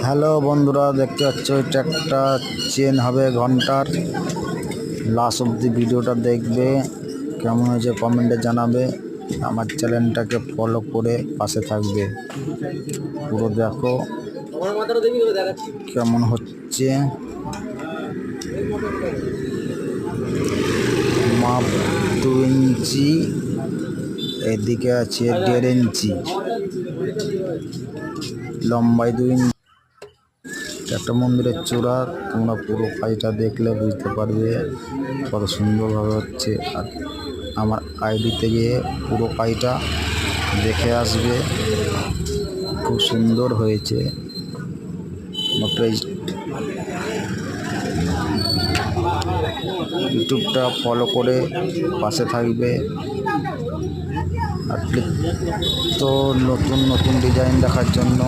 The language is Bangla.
হ্যালো বন্ধুরা, দেখতে পাচ্ছ এটা একটা চেন হবে ঘন্টার। লাস্ট অব্দি ভিডিওটা দেখবে, কেমন হয়েছে কমেন্টে জানাবে। আমার চ্যানেলটাকে ফলো করে পাশে থাকবে। পুরো দেখো কেমন হচ্ছে। মাপ 2 ইঞ্চি, এদিকে আছে 1.5 ইঞ্চি, লম্বায় 2 ইঞ্চি। একটা মন্দিরের চূড়া। তোমরা পুরো কাজটা দেখলে বুঝতে পারবে কত সুন্দরভাবে হচ্ছে। আর আমার আইডিতে গিয়ে পুরো কাজটা দেখে আসবে, খুব সুন্দর হয়েছে। ইউটিউবটা ফলো করে পাশে থাকবে। আর তো নতুন নতুন ডিজাইন দেখার জন্য